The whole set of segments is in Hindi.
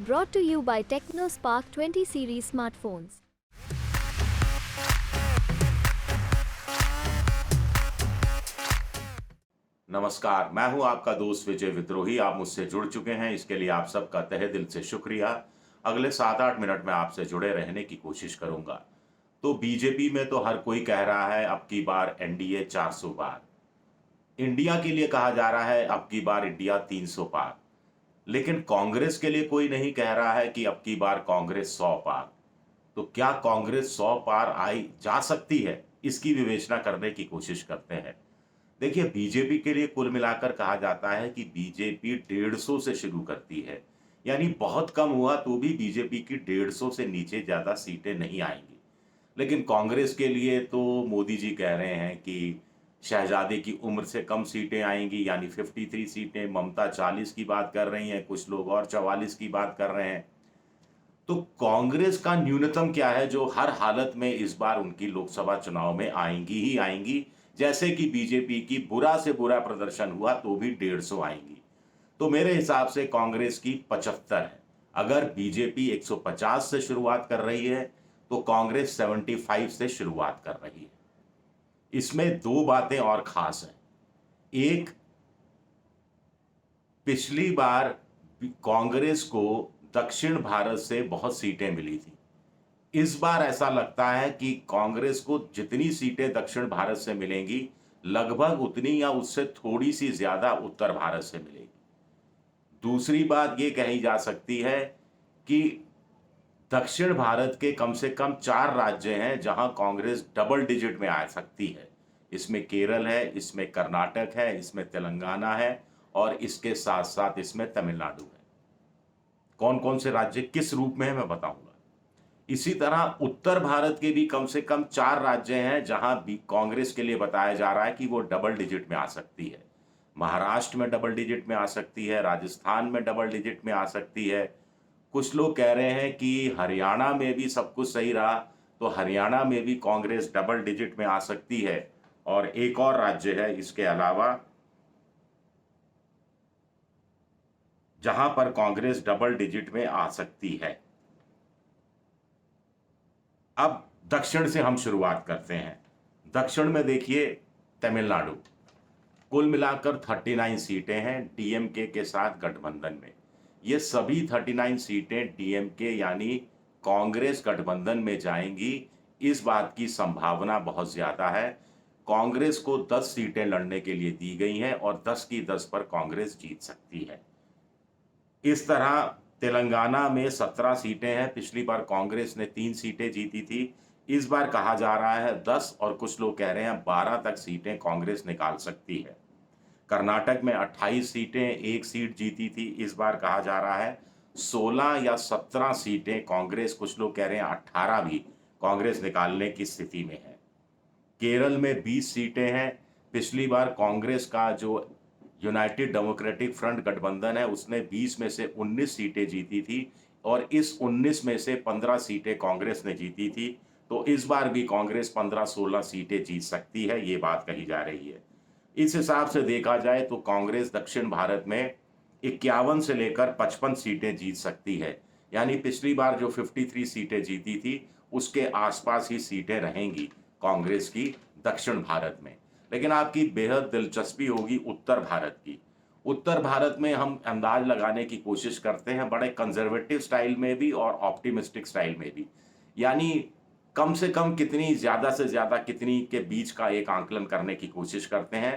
Brought to you by TechnoSpark 20 series smartphones. नमस्कार, मैं हूं आपका दोस्त विजय विद्रोही। आप मुझसे जुड़ चुके हैं, इसके लिए आप सबका तहे दिल से शुक्रिया। अगले 7-8 मिनट में आपसे जुड़े रहने की कोशिश करूंगा। तो बीजेपी में तो हर कोई कह रहा है अब की बार एनडीए 400 पार। इंडिया के लिए कहा जा रहा है अब की बार इंडिया 300 पार। लेकिन कांग्रेस के लिए कोई नहीं कह रहा है कि अब की बार कांग्रेस 100 पार। तो क्या कांग्रेस 100 पार आई जा सकती है, इसकी विवेचना करने की कोशिश करते हैं। देखिए, बीजेपी के लिए कुल मिलाकर कहा जाता है कि बीजेपी 150 से शुरू करती है। यानी बहुत कम हुआ तो भी बीजेपी की 150 से नीचे ज्यादा सीटें नहीं आएंगी। लेकिन कांग्रेस के लिए तो मोदी जी कह रहे हैं कि शहजादे की उम्र से कम सीटें आएंगी, यानी 53 सीटें। ममता 40 की बात कर रही हैं, कुछ लोग और 44 की बात कर रहे हैं। तो कांग्रेस का न्यूनतम क्या है जो हर हालत में इस बार उनकी लोकसभा चुनाव में आएंगी ही आएंगी। जैसे कि बीजेपी की बुरा से बुरा प्रदर्शन हुआ तो भी 150 आएंगी। तो मेरे हिसाब से कांग्रेस की 75 है। अगर बीजेपी 150 से शुरुआत कर रही है तो कांग्रेस 75 से शुरुआत कर रही है। इसमें दो बातें और खास हैं। एक, पिछली बार कांग्रेस को दक्षिण भारत से बहुत सीटें मिली थी। इस बार ऐसा लगता है कि कांग्रेस को जितनी सीटें दक्षिण भारत से मिलेंगी, लगभग उतनी या उससे थोड़ी सी ज्यादा उत्तर भारत से मिलेगी। दूसरी बात यह कही जा सकती है कि दक्षिण भारत के कम से कम 4 राज्य हैं जहां कांग्रेस डबल डिजिट में आ सकती है। इसमें केरल है, इसमें कर्नाटक है, इसमें तेलंगाना है और इसके साथ साथ इसमें तमिलनाडु है। कौन कौन से राज्य किस रूप में है मैं बताऊंगा। इसी तरह उत्तर भारत के भी कम से कम 4 राज्य हैं जहां भी कांग्रेस के लिए बताया जा रहा है कि वो डबल डिजिट में आ सकती है। महाराष्ट्र में डबल डिजिट में आ सकती है, राजस्थान में डबल डिजिट में आ सकती है। कुछ लोग कह रहे हैं कि हरियाणा में भी सब कुछ सही रहा तो हरियाणा में भी कांग्रेस डबल डिजिट में आ सकती है। और एक और राज्य है इसके अलावा जहां पर कांग्रेस डबल डिजिट में आ सकती है। अब दक्षिण से हम शुरुआत करते हैं। दक्षिण में देखिए, तमिलनाडु कुल मिलाकर 39 सीटें हैं डीएमके के साथ गठबंधन में। ये सभी 39 सीटें डीएमके यानी कांग्रेस गठबंधन में जाएंगी, इस बात की संभावना बहुत ज्यादा है। कांग्रेस को 10 सीटें लड़ने के लिए दी गई हैं और 10 की 10 पर कांग्रेस जीत सकती है। इस तरह तेलंगाना में 17 सीटें हैं। पिछली बार कांग्रेस ने 3 सीटें जीती थी। इस बार कहा जा रहा है 10 और कुछ लोग कह रहे हैं 12 तक सीटें कांग्रेस निकाल सकती है। कर्नाटक में 28 सीटें, 1 सीट जीती थी। इस बार कहा जा रहा है 16 या 17 सीटें कांग्रेस, कुछ लोग कह रहे हैं 18 भी कांग्रेस निकालने की स्थिति में है। केरल में 20 सीटें हैं। पिछली बार कांग्रेस का जो यूनाइटेड डेमोक्रेटिक फ्रंट गठबंधन है उसने 20 में से 19 सीटें जीती थी और इस 19 में से 15 सीटें कांग्रेस ने जीती थी। तो इस बार भी कांग्रेस 15-16 सीटें जीत सकती है, ये बात कही जा रही है। इस हिसाब से देखा जाए तो कांग्रेस दक्षिण भारत में 51 से लेकर 55 सीटें जीत सकती है। यानी पिछली बार जो 53 सीटें जीती थी उसके आसपास ही सीटें रहेंगी कांग्रेस की दक्षिण भारत में। लेकिन आपकी बेहद दिलचस्पी होगी उत्तर भारत की। उत्तर भारत में हम अंदाज लगाने की कोशिश करते हैं, बड़े कंजर्वेटिव स्टाइल में भी और ऑप्टिमिस्टिक स्टाइल में भी। यानी कम से कम कितनी, ज्यादा से ज्यादा कितनी के बीच का एक आंकलन करने की कोशिश करते हैं।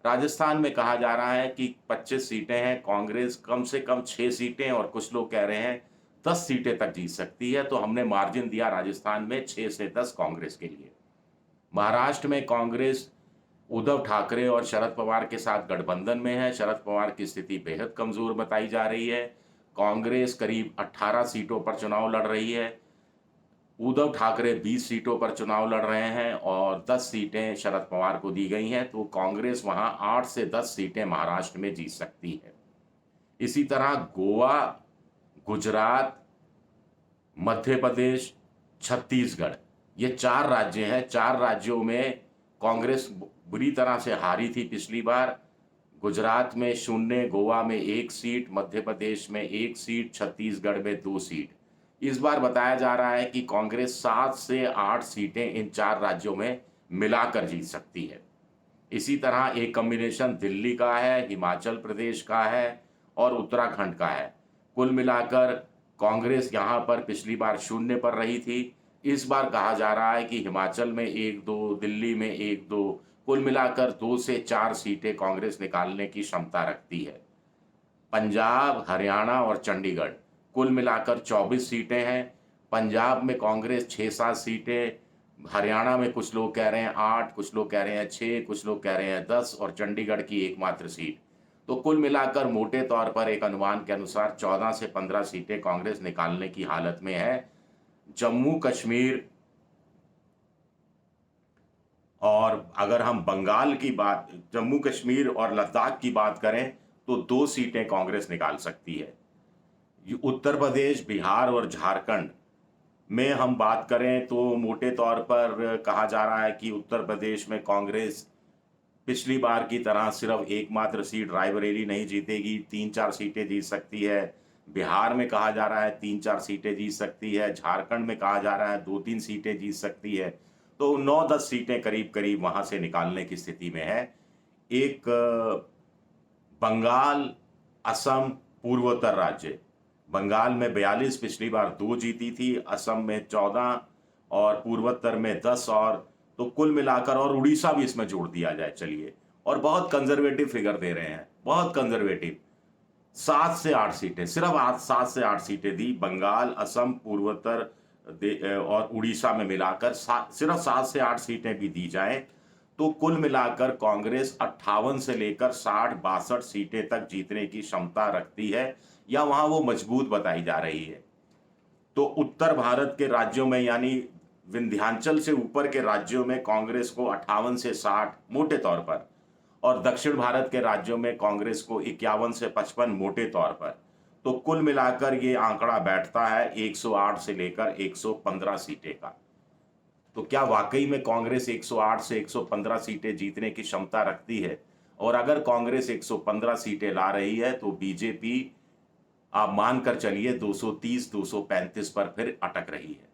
राजस्थान में कहा जा रहा है कि 25 सीटें हैं, कांग्रेस कम से कम 6 सीटें और कुछ लोग कह रहे हैं 10 सीटें तक जीत सकती है। तो हमने मार्जिन दिया राजस्थान में 6 से 10 कांग्रेस के लिए। महाराष्ट्र में कांग्रेस उद्धव ठाकरे और शरद पवार के साथ गठबंधन में है। शरद पवार की स्थिति बेहद कमजोर बताई जा रही है। कांग्रेस करीब 18 सीटों पर चुनाव लड़ रही है। उद्धव ठाकरे 20 सीटों पर चुनाव लड़ रहे हैं और 10 सीटें शरद पवार को दी गई हैं। तो कांग्रेस वहां 8 से 10 सीटें महाराष्ट्र में जीत सकती है। इसी तरह गोवा, गुजरात, मध्य प्रदेश, छत्तीसगढ़, ये 4 राज्य हैं। 4 राज्यों में कांग्रेस बुरी तरह से हारी थी पिछली बार। गुजरात में 0, गोवा में 1 सीट, मध्य प्रदेश में 1 सीट, छत्तीसगढ़ में 2 सीट। इस बार बताया जा रहा है कि कांग्रेस 7 से 8 सीटें इन 4 राज्यों में मिलाकर जीत सकती है। इसी तरह एक कॉम्बिनेशन दिल्ली का है, हिमाचल प्रदेश का है और उत्तराखंड का है। कुल मिलाकर कांग्रेस यहाँ पर पिछली बार 0 पर रही थी। इस बार कहा जा रहा है कि हिमाचल में 1-2, दिल्ली में 1-2, कुल मिलाकर 2 से 4 सीटें कांग्रेस निकालने की क्षमता रखती है। पंजाब, हरियाणा और चंडीगढ़ कुल मिलाकर 24 सीटें हैं। पंजाब में कांग्रेस 6-7 सीटें, हरियाणा में कुछ लोग कह रहे हैं 8, कुछ लोग कह रहे हैं 6, कुछ लोग कह रहे हैं 10 और चंडीगढ़ की एकमात्र सीट। तो कुल मिलाकर मोटे तौर पर एक अनुमान के अनुसार 14 से 15 सीटें कांग्रेस निकालने की हालत में है। जम्मू कश्मीर और अगर हम बंगाल की बात, जम्मू कश्मीर और लद्दाख की बात करें तो 2 सीटें कांग्रेस निकाल सकती है। उत्तर प्रदेश, बिहार और झारखंड में हम बात करें तो मोटे तौर पर कहा जा रहा है कि उत्तर प्रदेश में कांग्रेस पिछली बार की तरह सिर्फ एकमात्र सीट रायबरेली नहीं जीतेगी, 3-4 सीटें जीत सकती है। बिहार में कहा जा रहा है 3-4 सीटें जीत सकती है। झारखंड में कहा जा रहा है 2-3 सीटें जीत सकती है। तो 9-10 सीटें करीब करीब वहां से निकालने की स्थिति में है। एक बंगाल, असम, पूर्वोत्तर राज्य, बंगाल में 42, पिछली बार 2 जीती थी, असम में 14 और पूर्वोत्तर में 10 और तो कुल मिलाकर, और उड़ीसा भी इसमें जोड़ दिया जाए चलिए, और बहुत कंजर्वेटिव फिगर दे रहे हैं, बहुत कंजर्वेटिव, 7 से 8 सीटें, सिर्फ 7 से 8 सीटें दी बंगाल, असम, पूर्वोत्तर और उड़ीसा में मिलाकर सिर्फ 7 से 8 सीटें भी दी जाएं तो कुल मिलाकर कांग्रेस 58 से लेकर 60-62 सीटें तक जीतने की क्षमता रखती है या वहां वो मजबूत बताई जा रही है। तो उत्तर भारत के राज्यों में यानी विंध्याचल से ऊपर के राज्यों में कांग्रेस को 58 से 60 मोटे तौर पर, और दक्षिण भारत के राज्यों में कांग्रेस को 51 से 55 मोटे तौर पर। तो कुल मिलाकर ये आंकड़ा बैठता है 108 से लेकर 115 सीटें का। तो क्या वाकई में कांग्रेस 108 से 115 सीटें जीतने की क्षमता रखती है? और अगर कांग्रेस 115 सीटें ला रही है तो बीजेपी, आप मानकर चलिए, 230-235 पर फिर अटक रही है।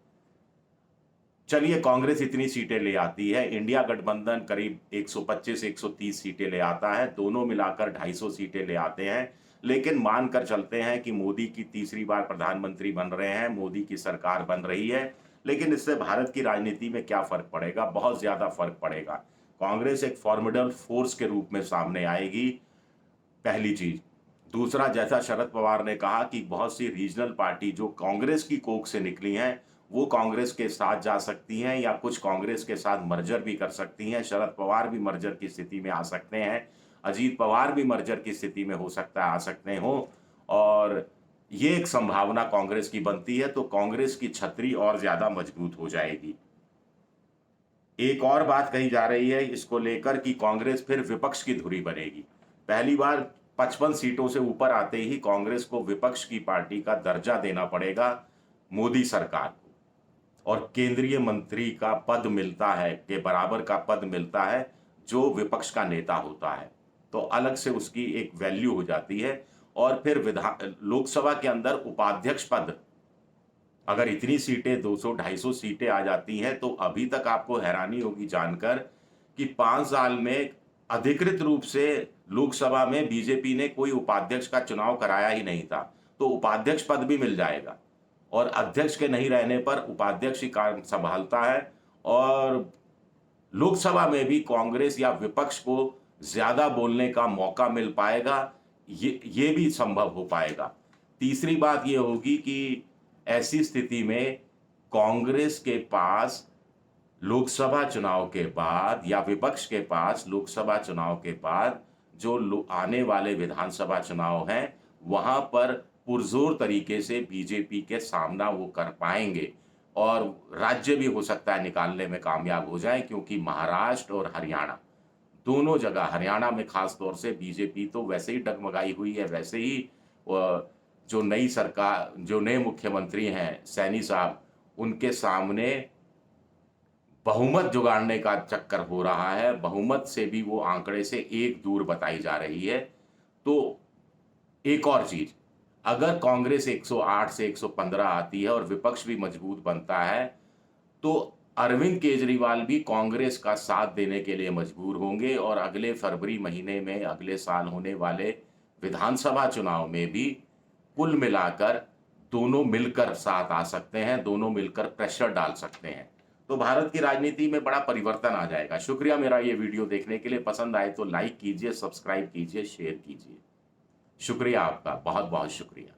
चलिए कांग्रेस इतनी सीटें ले आती है, इंडिया गठबंधन करीब 125-130 सीटें ले आता है, दोनों मिलाकर 250 सीटें ले आते हैं। लेकिन मानकर चलते हैं कि मोदी की तीसरी बार प्रधानमंत्री बन रहे हैं, मोदी की सरकार बन रही है, लेकिन इससे भारत की राजनीति में क्या फर्क पड़ेगा? बहुत ज्यादा फर्क पड़ेगा। कांग्रेस एक फॉर्मिडेबल फोर्स के रूप में सामने आएगी, पहली चीज। दूसरा, जैसा शरद पवार ने कहा कि बहुत सी रीजनल पार्टी जो कांग्रेस की कोख से निकली हैं वो कांग्रेस के साथ जा सकती हैं या कुछ कांग्रेस के साथ मर्जर भी कर सकती हैं। शरद पवार भी मर्जर की स्थिति में आ सकते हैं, अजीत पवार भी मर्जर की स्थिति में हो सकता है आ सकते हो, और ये एक संभावना कांग्रेस की बनती है। तो कांग्रेस की छतरी और ज्यादा मजबूत हो जाएगी। एक और बात कही जा रही है इसको लेकर कि कांग्रेस फिर विपक्ष की धुरी बनेगी। पहली बार 55 सीटों से ऊपर आते ही कांग्रेस को विपक्ष की पार्टी का दर्जा देना पड़ेगा मोदी सरकार को, और केंद्रीय मंत्री का पद मिलता है, के बराबर का पद मिलता है जो विपक्ष का नेता होता है, तो अलग से उसकी एक वैल्यू हो जाती है। और फिर लोकसभा के अंदर उपाध्यक्ष पद, अगर इतनी सीटें 200-250 सीटें आ जाती हैं तो अभी तक आपको हैरानी होगी जानकर कि 5 साल में अधिकृत रूप से लोकसभा में बीजेपी ने कोई उपाध्यक्ष का चुनाव कराया ही नहीं था। तो उपाध्यक्ष पद भी मिल जाएगा, और अध्यक्ष के नहीं रहने पर उपाध्यक्ष ही कार्य संभालता है, और लोकसभा में भी कांग्रेस या विपक्ष को ज्यादा बोलने का मौका मिल पाएगा, ये भी संभव हो पाएगा। तीसरी बात ये होगी कि ऐसी स्थिति में कांग्रेस के पास लोकसभा चुनाव के बाद या विपक्ष के पास लोकसभा चुनाव के बाद जो आने वाले विधानसभा चुनाव हैं वहां पर पुरजोर तरीके से बीजेपी के सामना वो कर पाएंगे, और राज्य भी हो सकता है निकालने में कामयाब हो जाए, क्योंकि महाराष्ट्र और हरियाणा दोनों जगह, हरियाणा में खास तौर से बीजेपी तो वैसे ही डगमगाई हुई है, वैसे ही जो नई सरकार, जो नए मुख्यमंत्री हैं सैनी साहब, उनके सामने बहुमत जुगाड़ने का चक्कर हो रहा है, बहुमत से भी वो आंकड़े से एक दूर बताई जा रही है। तो एक और चीज, अगर कांग्रेस 108 से 115 आती है और विपक्ष भी मजबूत बनता है, तो अरविंद केजरीवाल भी कांग्रेस का साथ देने के लिए मजबूर होंगे और अगले फरवरी महीने में अगले साल होने वाले विधानसभा चुनाव में भी कुल मिलाकर दोनों मिलकर साथ आ सकते हैं, दोनों मिलकर प्रेशर डाल सकते हैं। तो भारत की राजनीति में बड़ा परिवर्तन आ जाएगा। शुक्रिया मेरा ये वीडियो देखने के लिए। पसंद आए तो लाइक कीजिए, सब्सक्राइब कीजिए, शेयर कीजिए। शुक्रिया आपका, बहुत बहुत शुक्रिया।